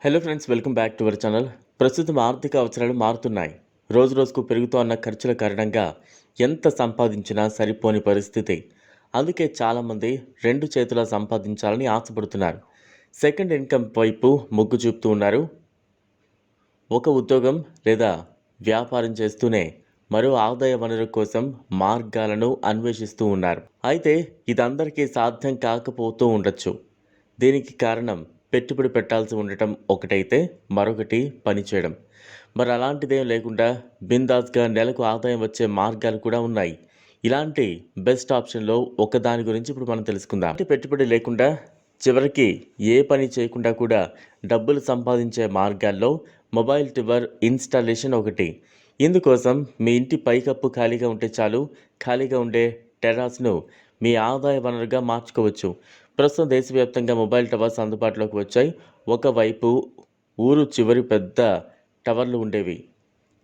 Hello friends, welcome back to our channel. ప్రస్తుతం ఆర్థిక అవసరాలు మారుతున్నాయి. రోజు రోజుకు పెరుగుతున్న ఖర్చుల కారణంగా ఎంత సంపాదించినా సరిపోని పరిస్థితి. అందుకే చాలామంది రెండు చేతులా సంపాదించాలని ఆశపడుతున్నారు. సెకండ్ ఇన్కమ్ వైపు మొగ్గు చూపుతూ ఉన్నారు. ఒక ఉద్యోగం లేదా వ్యాపారం చేస్తూనే మరో ఆదాయ వనరు కోసం మార్గాలను అన్వేషిస్తూ ఉన్నారు. అయితే ఇదందరికీ సాధ్యం కాకపోతూ ఉండొచ్చు. దీనికి కారణం పెట్టుబడి పెట్టాల్సి ఉండటం ఒకటైతే, మరొకటి పని చేయడం. మరి అలాంటిదేం లేకుండా బిందాస్గా నెలకు ఆదాయం వచ్చే మార్గాలు కూడా ఉన్నాయి. ఇలాంటి బెస్ట్ ఆప్షన్లో ఒకదాని గురించి ఇప్పుడు మనం తెలుసుకుందాం. అంటే పెట్టుబడి లేకుండా చివరికి ఏ పని చేయకుండా కూడా డబ్బులు సంపాదించే మార్గాల్లో మొబైల్ టవర్ ఇన్స్టాలేషన్ ఒకటి. ఇందుకోసం మీ ఇంటి పైకప్పు ఖాళీగా ఉంటే చాలు, ఖాళీగా ఉండే టెర్రాస్ను మీ ఆదాయ వనరుగా మార్చుకోవచ్చు. ప్రస్తుతం దేశవ్యాప్తంగా మొబైల్ టవర్స్ అందుబాటులోకి వచ్చాయి. ఒకవైపు ఊరు చివరి పెద్ద టవర్లు ఉండేవి,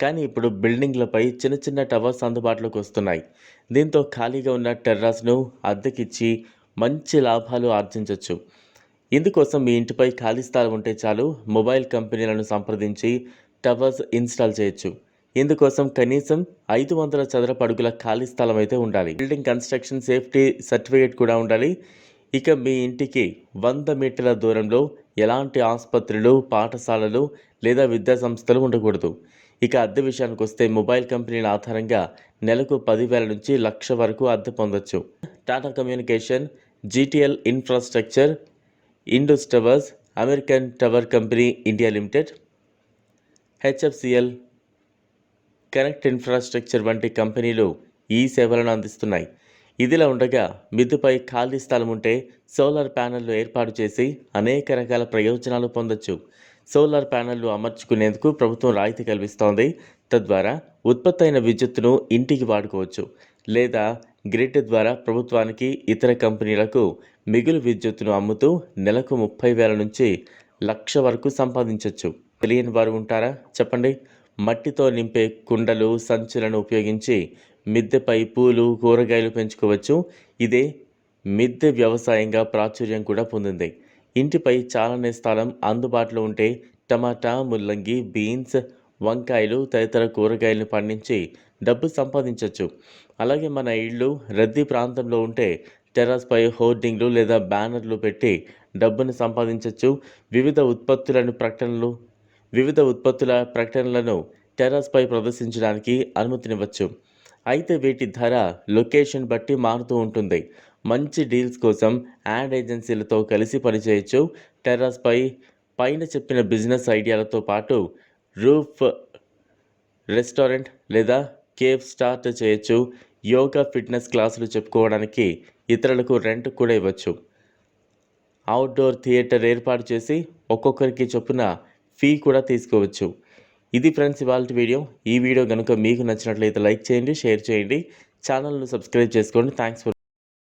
కానీ ఇప్పుడు బిల్డింగ్లపై చిన్న చిన్న టవర్స్ అందుబాటులోకి వస్తున్నాయి. దీంతో ఖాళీగా ఉన్న టెర్రాస్ను అద్దెకిచ్చి మంచి లాభాలు ఆర్జించవచ్చు. ఇందుకోసం మీ ఇంటిపై ఖాళీ స్థలం ఉంటే చాలు, మొబైల్ కంపెనీలను సంప్రదించి టవర్స్ ఇన్స్టాల్ చేయొచ్చు. ఇందుకోసం కనీసం 500 చదరపు అడుగుల ఖాళీ స్థలం అయితే ఉండాలి. బిల్డింగ్ కన్స్ట్రక్షన్ సేఫ్టీ సర్టిఫికేట్ కూడా ఉండాలి. ఇక మీ ఇంటికి 100 మీటర్ల దూరంలో ఎలాంటి ఆసుపత్రులు, పాఠశాలలు లేదా విద్యా సంస్థలు ఉండకూడదు. ఇక అద్దె విషయానికి వస్తే మొబైల్ కంపెనీల ఆధారంగా నెలకు 10,000 నుంచి 1,00,000 వరకు అద్దె పొందొచ్చు. Tata communication, GTL infrastructure, Indus towers, American tower company India limited, HFCL, connect infrastructure వంటి కంపెనీలు ఈ సేవలను అందిస్తున్నాయి. ఇదిలా ఉండగా మిద్దెపై ఖాళీ స్థలం ఉంటే సోలార్ ప్యానెళ్లు ఏర్పాటు చేసి అనేక రకాల ప్రయోజనాలు పొందొచ్చు. సోలార్ ప్యానెళ్లు అమర్చుకునేందుకు ప్రభుత్వం రాయితీ కల్పిస్తోంది. తద్వారా ఉత్పత్తి అయిన విద్యుత్తును ఇంటికి వాడుకోవచ్చు. లేదా గ్రిడ్ ద్వారా ప్రభుత్వానికి, ఇతర కంపెనీలకు మిగులు విద్యుత్తును అమ్ముతూ నెలకు 30,000 నుంచి 1,00,000 వరకు సంపాదించవచ్చు. తెలియని వారు ఉంటారా చెప్పండి. మట్టితో నింపే కుండలు, సంచులను ఉపయోగించి మిద్దెపై పూలు, కూరగాయలు పెంచుకోవచ్చు. ఇదే మిద్దె వ్యవసాయంగా ప్రాచుర్యం కూడా పొందింది. ఇంటిపై చాలానే స్థలం అందుబాటులో ఉంటే టమాటా, ముల్లంగి, బీన్స్, వంకాయలు తదితర కూరగాయలను పండించి డబ్బు సంపాదించవచ్చు. అలాగే మన ఇళ్ళు రద్దీ ప్రాంతంలో ఉంటే టెర్రస్పై హోర్డింగ్లు లేదా బ్యానర్లు పెట్టి డబ్బును సంపాదించవచ్చు. వివిధ ఉత్పత్తుల ప్రకటనలను టెర్రస్పై ప్రదర్శించడానికి అనుమతినివ్వచ్చు. అయితే వీటి ధర లొకేషన్ బట్టి మారుతూ ఉంటుంది. మంచి డీల్స్ కోసం యాడ్ ఏజెన్సీలతో కలిసి పనిచేయచ్చు. టెర్రస్పై పైన చెప్పిన బిజినెస్ ఐడియాలతో పాటు రూఫ్ రెస్టారెంట్ లేదా కేఫ్ స్టార్ట్ చేయొచ్చు. యోగా, ఫిట్నెస్ క్లాసులు చెప్పుకోవడానికి ఇతరులకు రెంట్ కూడా ఇవ్వచ్చు. అవుట్డోర్ థియేటర్ ఏర్పాటు చేసి ఒక్కొక్కరికి చొప్పున ఫీ కూడా తీసుకోవచ్చు. ఇది ఫ్రెండ్స్ ఇవాల్టి వీడియో. ఈ వీడియో కనుక మీకు నచ్చినట్లయితే లైక్ చేయండి, షేర్ చేయండి, ఛానల్ను సబ్స్క్రైబ్ చేసుకోండి. Thanks for